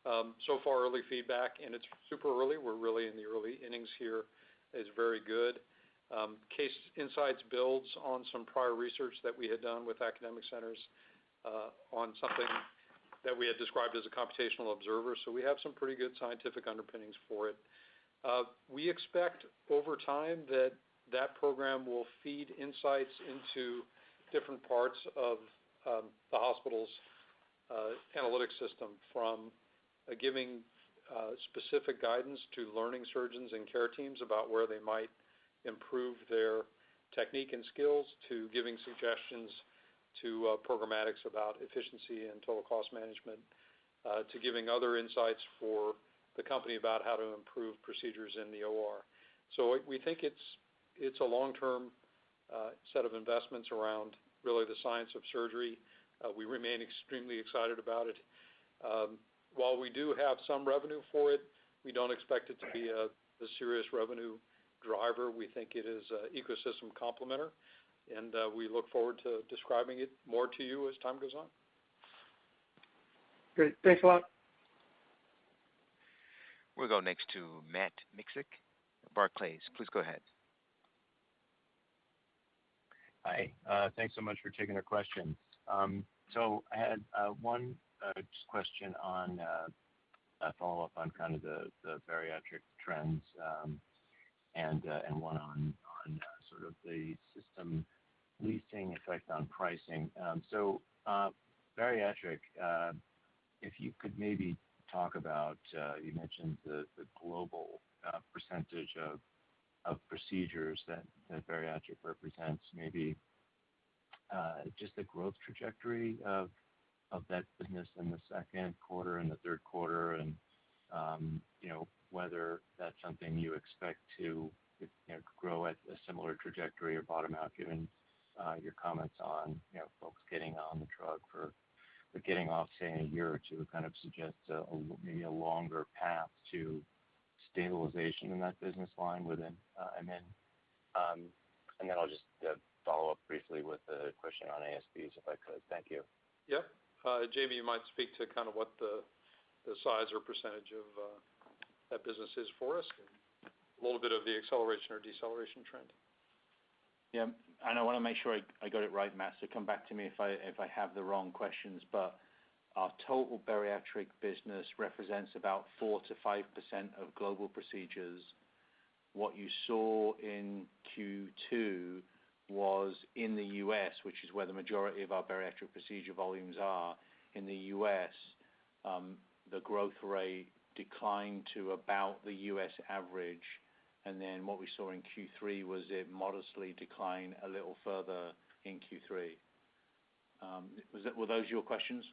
S3: So far, early feedback, and it's super early. We're really in the early innings here, is very good. Case Insights builds on some prior research that we had done with academic centers on something that we had described as a computational observer. So we have some pretty good scientific underpinnings for it. We expect over time that that program will feed insights into different parts of the hospital's analytics system, from giving specific guidance to learning surgeons and care teams about where they might improve their technique and skills, to giving suggestions to programmatics about efficiency and total cost management, to giving other insights for the company about how to improve procedures in the OR. So we think it's a long-term set of investments around really the science of surgery. We remain extremely excited about it. While we do have some revenue for it, we don't expect it to be a serious revenue driver. We think it is an ecosystem complementer, and we look forward to describing it more to you as time goes on.
S9: Great. Thanks a lot.
S1: We'll go next to Matt Miksic, Barclays. Please go ahead.
S10: Hi. Thanks so much for taking our question. So I had one just question on a follow-up on kind of the bariatric trends, and one on sort of the system leasing effect on pricing. So bariatric, if you could maybe talk about, you mentioned the global percentage of procedures that bariatric represents, maybe just the growth trajectory of that business in the second quarter and the third quarter, and whether that's something you expect to grow at a similar trajectory or bottom out, given your comments on folks getting on the drug for getting off, say, in a year or two, kind of suggests maybe a longer path to stabilization in that business line within, and then I'll just follow up briefly with a question on ASPs, if I could. Thank you.
S3: Yep. Jamie, you might speak to kind of what the size or percentage of that business is for us, and a little bit of the acceleration or deceleration trend.
S4: Yeah, and I want to make sure I got it right, Matt, so come back to me if I have the wrong questions, but our total bariatric business represents about 4 to 5% of global procedures. What you saw in Q2 was in the U.S., which is where the majority of our bariatric procedure volumes are. In the U.S., the growth rate declined to about the U.S. average, and then what we saw in Q3 was it modestly declined a little further in Q3. Were those your questions?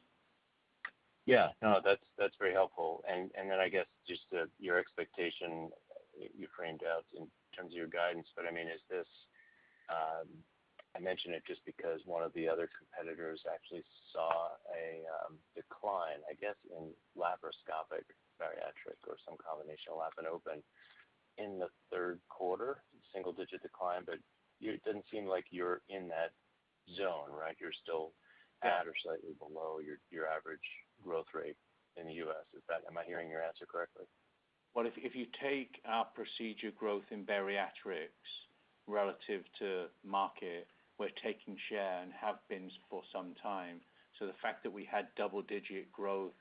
S10: Yeah, no, that's very helpful. And then I guess just your expectation you framed out in terms of your guidance, but I mean, is this, I mention it just because one of the other competitors actually saw a decline, I guess, in laparoscopic bariatric or some combination of lap and open in the third quarter, single-digit decline, but it doesn't seem like you're in that zone, right? You're still at or slightly below your average growth rate in the U.S. Am I hearing your answer correctly?
S4: Well, if you take our procedure growth in bariatrics relative to market, we're taking share and have been for some time. So the fact that we had double-digit growth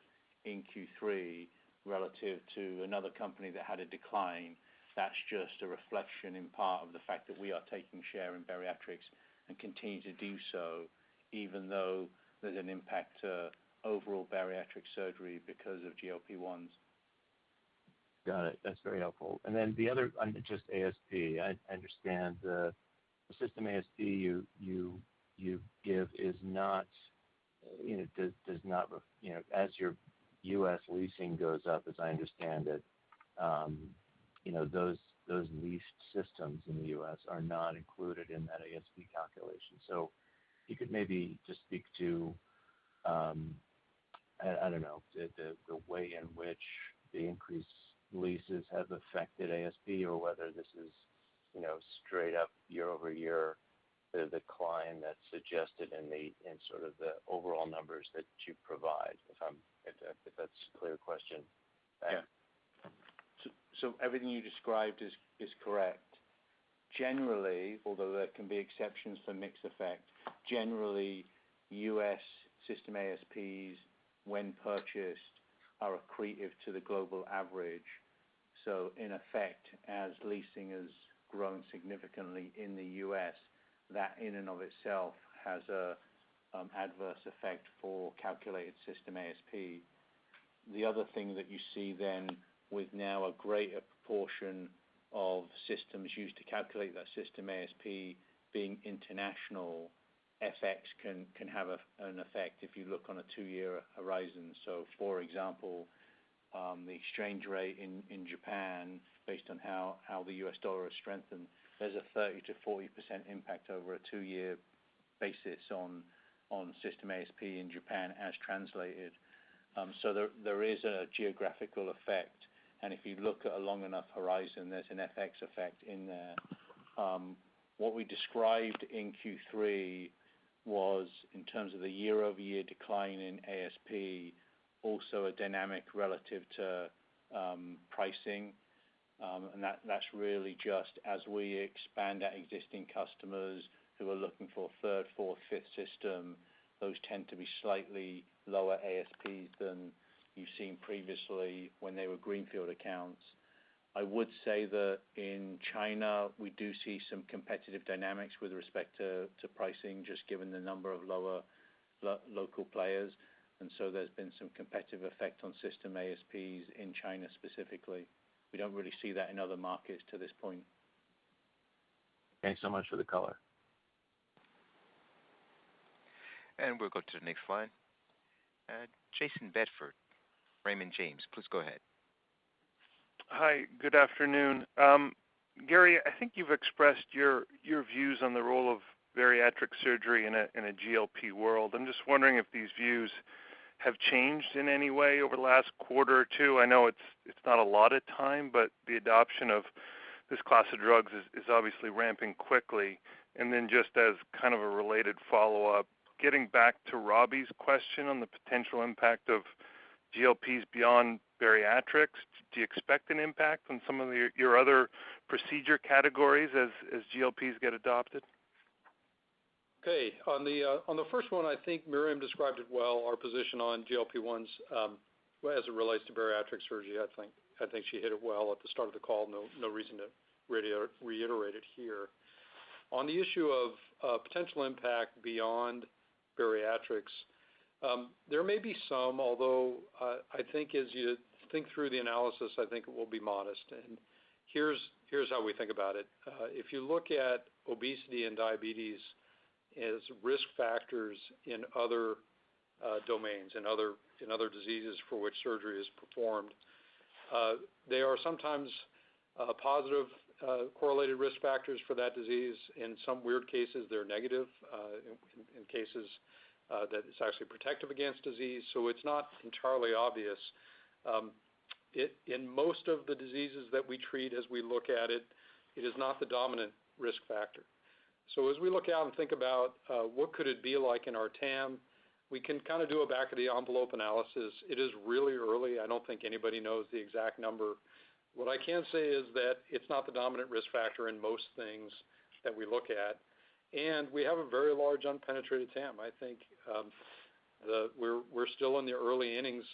S4: in Q3 relative to another company that had a decline, that's just a reflection in part of the fact that we are taking share in bariatrics and continue to do so, even though there's an impact to overall bariatric surgery because of GLP-1s.
S10: Got it. That's very helpful. And then the other, just ASP, I understand the the system ASP you give is not, does not, as your U.S. leasing goes up, as I understand it, those leased systems in the U.S. are not included in that ASP calculation. So you could maybe just speak to, I don't know, the way in which the increased leases have affected ASP, or whether this is, straight up year over year, the decline that's suggested in sort of the overall numbers that you provide. If that's a clear question.
S4: Yeah. So everything you described is correct. Generally, although there can be exceptions for mix effect, generally U.S. system ASPs, when purchased, are accretive to the global average. So in effect, as leasing has grown significantly in the U.S., that in and of itself has a adverse effect for calculated system ASP. The other thing that you see then, with now a greater proportion of systems used to calculate that system ASP being international, FX can have an effect if you look on a 2-year horizon. So, for example, the exchange rate in Japan, based on how the US dollar has strengthened, there's a 30 to 40% impact over a 2-year basis on system ASP in Japan as translated. So there is a geographical effect, and if you look at a long enough horizon, there's an FX effect in there. What we described in Q3 was, in terms of the year-over-year decline in ASP, also a dynamic relative to pricing, and that's really just as we expand our existing customers who are looking for a third, fourth, fifth system, those tend to be slightly lower ASPs than you've seen previously when they were greenfield accounts. I would say that in China, we do see some competitive dynamics with respect to pricing, just given the number of local players. And so there's been some competitive effect on system ASPs in China specifically. We don't really see that in other markets to this point.
S10: Thanks so much for the color.
S1: And we'll go to the next line. Jason Bedford, Raymond James. Please go ahead.
S11: Hi, good afternoon. Gary, I think you've expressed your views on the role of bariatric surgery in a GLP world. I'm just wondering if these views have changed in any way over the last quarter or two. I know it's not a lot of time, but the adoption of this class of drugs is obviously ramping quickly. And then just as kind of a related follow-up, getting back to Robbie's question on the potential impact of GLPs beyond bariatrics, do you expect an impact on some of your other procedure categories as GLPs get adopted?
S3: Okay, on the first one, I think Miriam described it well. Our position on GLP-1s as it relates to bariatric surgery, I think she hit it well at the start of the call. No reason to reiterate it here. On the issue of potential impact beyond bariatrics, there may be some, although I think as you think through the analysis, I think it will be modest. And here's how we think about it. If you look at obesity and diabetes as risk factors in other domains, in other diseases for which surgery is performed, they are sometimes positive correlated risk factors for that disease. In some weird cases, they're negative. In cases that it's actually protective against disease, so it's not entirely obvious. In most of the diseases that we treat, as we look at it, it is not the dominant risk factor. So as we look out and think about what could it be like in our TAM, we can kind of do a back of the envelope analysis. It is really early. I don't think anybody knows the exact number. What I can say is that it's not the dominant risk factor in most things that we look at. And we have a very large unpenetrated TAM. I think we're still in the early innings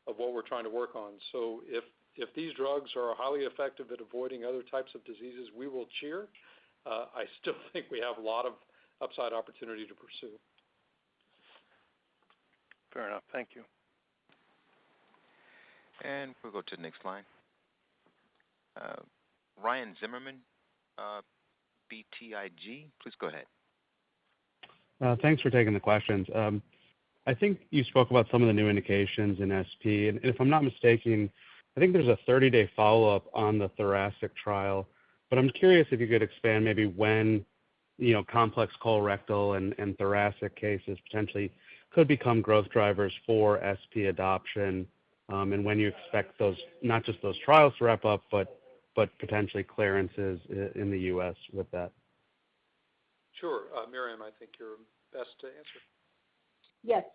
S3: of what we're trying to work on. So if these drugs are highly effective at avoiding other types of diseases, we will cheer. I still think we have a lot of upside opportunity to pursue.
S11: Fair enough. Thank you.
S1: And we'll go to the next line. Ryan Zimmerman, BTIG. Please go ahead.
S12: Thanks for taking the questions. I think you spoke about some of the new indications in SP, and if I'm not mistaken, I think there's a 30-day follow-up on the thoracic trial. But I'm curious if you could expand maybe when, complex colorectal and thoracic cases potentially could become growth drivers for SP adoption, and when you expect those, not just those trials to wrap up, but potentially clearances in the U.S. with that.
S3: Sure. Miriam, I think you're best to answer.
S5: Yes.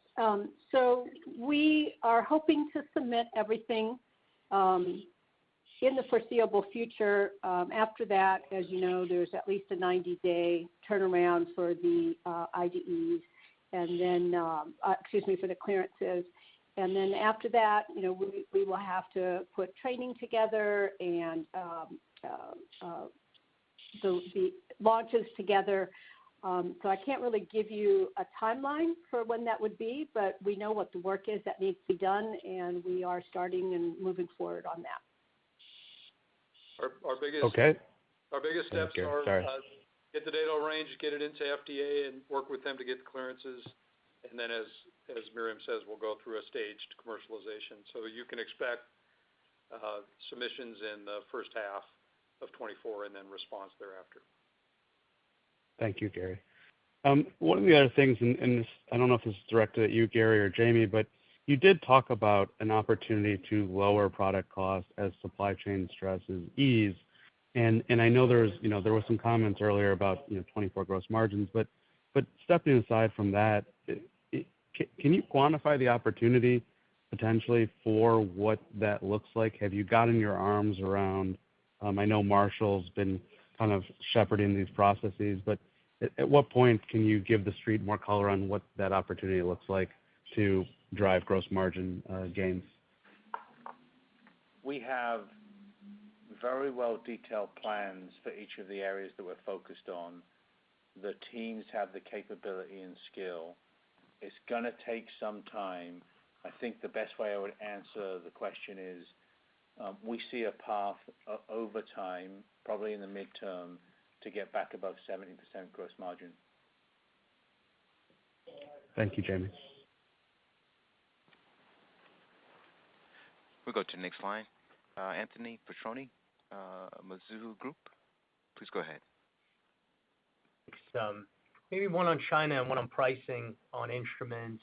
S5: So we are hoping to submit everything in the foreseeable future. After that, as you know, there's at least a 90-day turnaround for the IDEs, and then, for the clearances. And then after that, we will have to put training together and the launches together. So I can't really give you a timeline for when that would be, but we know what the work is that needs to be done, and we are starting and moving forward on that.
S3: Our biggest steps are get the data range, get it into FDA, and work with them to get the clearances. And then, as Miriam says, we'll go through a staged commercialization. So you can expect submissions in the first half of 24 and then response thereafter.
S12: Thank you, Gary. One of the other things, and this, I don't know if this is directed at you, Gary, or Jamie, but you did talk about an opportunity to lower product costs as supply chain stresses ease. And I know there was some comments earlier about 24 gross margins, but stepping aside from that, can you quantify the opportunity potentially for what that looks like? Have you gotten your arms around? I know Marshall's been kind of shepherding these processes, but at what point can you give the street more color on what that opportunity looks like to drive gross margin gains?
S4: We have very well detailed plans for each of the areas that we're focused on. The teams have the capability and skill. It's going to take some time. I think the best way I would answer the question is we see a path over time, probably in the midterm, to get back above 70% gross margin.
S12: Thank you, Jamie.
S1: We'll go to the next line. Anthony Petroni, Mizuho Group. Please go ahead.
S13: Maybe one on China and one on pricing on instruments.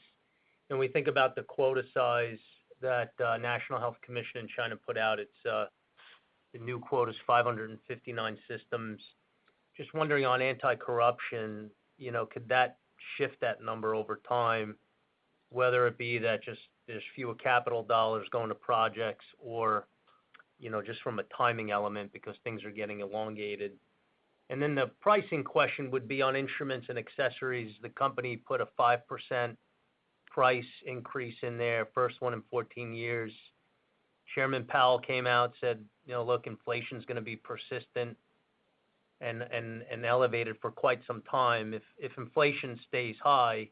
S13: When we think about the quota size that National Health Commission in China put out, it's the new quota is 559 systems. Just wondering on anti-corruption, could that shift that number over time, whether it be that just there's fewer capital dollars going to projects or, just from a timing element because things are getting elongated. And then the pricing question would be on instruments and accessories. The company put a 5% price increase in there, first one in 14 years. Chairman Powell came out, said, look, inflation's going to be persistent and elevated for quite some time. If inflation stays high,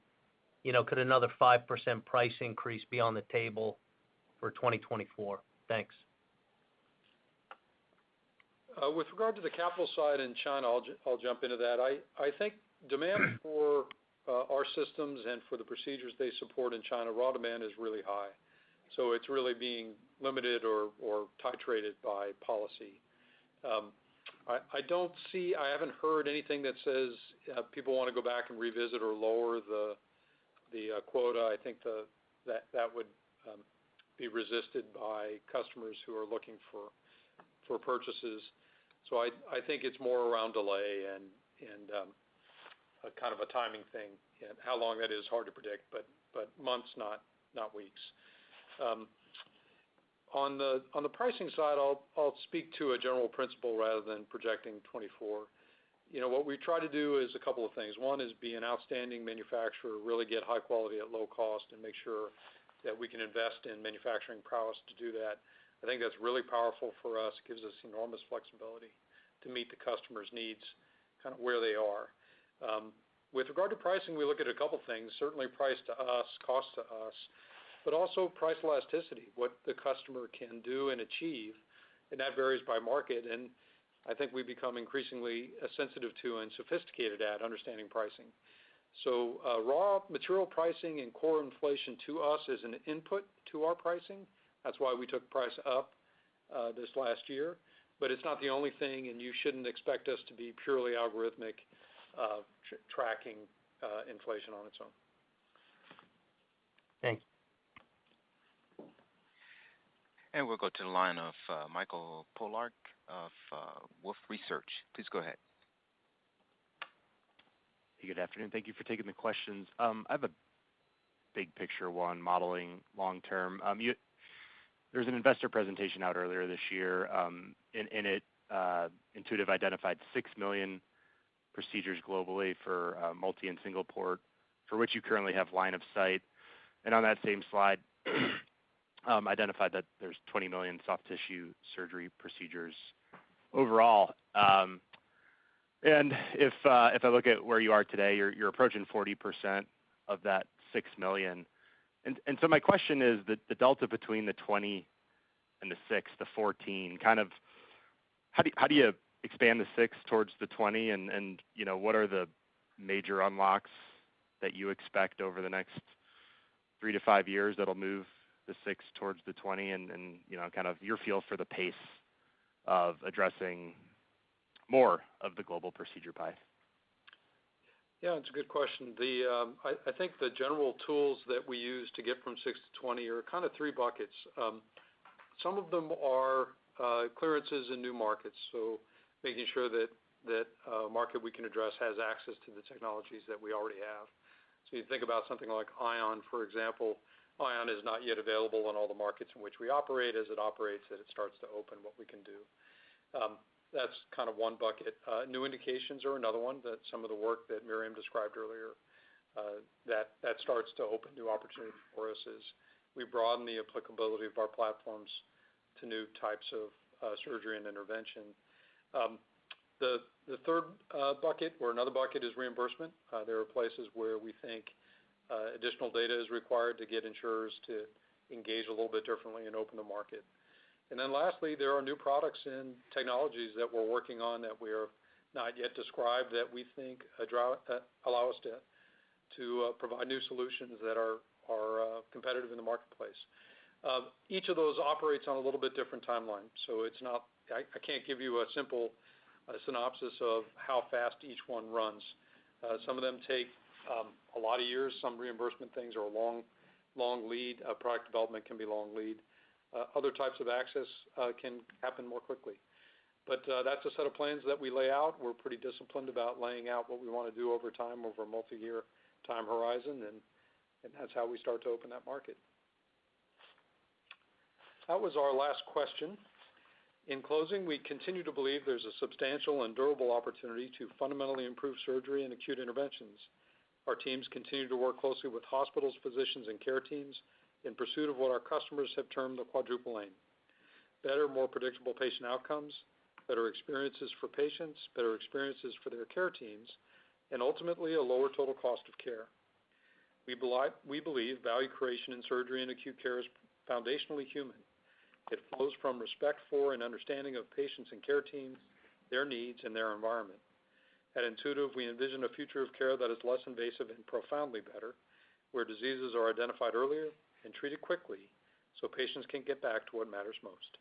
S13: could another 5% price increase be on the table for 2024? Thanks.
S3: With regard to the capital side in China, I'll jump into that. I think demand for our systems and for the procedures they support in China, raw demand is really high. So it's really being limited or titrated by policy. I haven't heard anything that says people want to go back and revisit or lower the quota. I think that would be resisted by customers who are looking for purchases. So I think it's more around delay and a kind of a timing thing. And how long that is hard to predict, but months, not weeks. On the pricing side, I'll speak to a general principle rather than projecting 24. What we try to do is a couple of things. One is be an outstanding manufacturer, really get high quality at low cost, and make sure that we can invest in manufacturing prowess to do that. I think that's really powerful for us. It gives us enormous flexibility to meet the customer's needs kind of where they are. With regard to pricing, we look at a couple things. Certainly price to us, cost to us, but also price elasticity, what the customer can do and achieve, and that varies by market. And I think we become increasingly sensitive to and sophisticated at understanding pricing. So raw material pricing and core inflation to us is an input to our pricing. That's why we took price up this last year. But it's not the only thing, and you shouldn't expect us to be purely algorithmic tracking inflation on its own.
S13: Thanks.
S1: And we'll go to the line of Michael Polark of Wolfe Research. Please go ahead.
S14: Hey, good afternoon. Thank you for taking the questions. I have a big picture one, modeling long term. There's an investor presentation out earlier this year. In it, Intuitive identified 6 million procedures globally for multi and single port, for which you currently have line of sight. And on that same slide, identified that there's 20 million soft tissue surgery procedures overall. And if I look at where you are today, you're approaching 40% of that 6 million. And so my question is that the delta between the 20 and the 6, the 14, kind of how do you expand the 6 towards the 20, and you know, what are the major unlocks that you expect over the next 3 to 5 years that'll move the 6 towards the 20, and you know, kind of your feel for the pace of addressing more of the global procedure pie?
S3: Yeah, it's a good question. I think the general tools that we use to get from 6 to 20 are kind of 3 buckets. Some of them are clearances in new markets, so making sure that a market we can address has access to the technologies that we already have. So you think about something like Ion, for example. Ion is not yet available in all the markets in which we operate. As it operates, it starts to open what we can do. That's kind of one bucket. New indications are another one, that some of the work that Miriam described earlier, that starts to open new opportunities for us as we broaden the applicability of our platforms to new types of surgery and intervention. The third bucket, or another bucket, is reimbursement. There are places where we think additional data is required to get insurers to engage a little bit differently and open the market. And then lastly, there are new products and technologies that we're working on that we are not yet described that we think allow us to provide new solutions that are competitive in the marketplace. Each of those operates on a little bit different timeline, so it's not. I can't give you a simple synopsis of how fast each one runs. Some of them take a lot of years. Some reimbursement things are a long lead. Product development can be long lead. Other types of access can happen more quickly. But that's a set of plans that we lay out. We're pretty disciplined about laying out what we want to do over time, over a multi-year time horizon, and that's how we start to open that market. That was our last question. In closing, we continue to believe there's a substantial and durable opportunity to fundamentally improve surgery and acute interventions. Our teams continue to work closely with hospitals, physicians, and care teams in pursuit of what our customers have termed the quadruple aim: better, more predictable patient outcomes, better experiences for patients, better experiences for their care teams, and ultimately a lower total cost of care. We believe value creation in surgery and acute care is foundationally human. It flows from respect for and understanding of patients and care teams, their needs, and their environment. At Intuitive, we envision a future of care that is less invasive and profoundly better, where diseases are identified earlier and treated quickly so patients can get back to what matters most.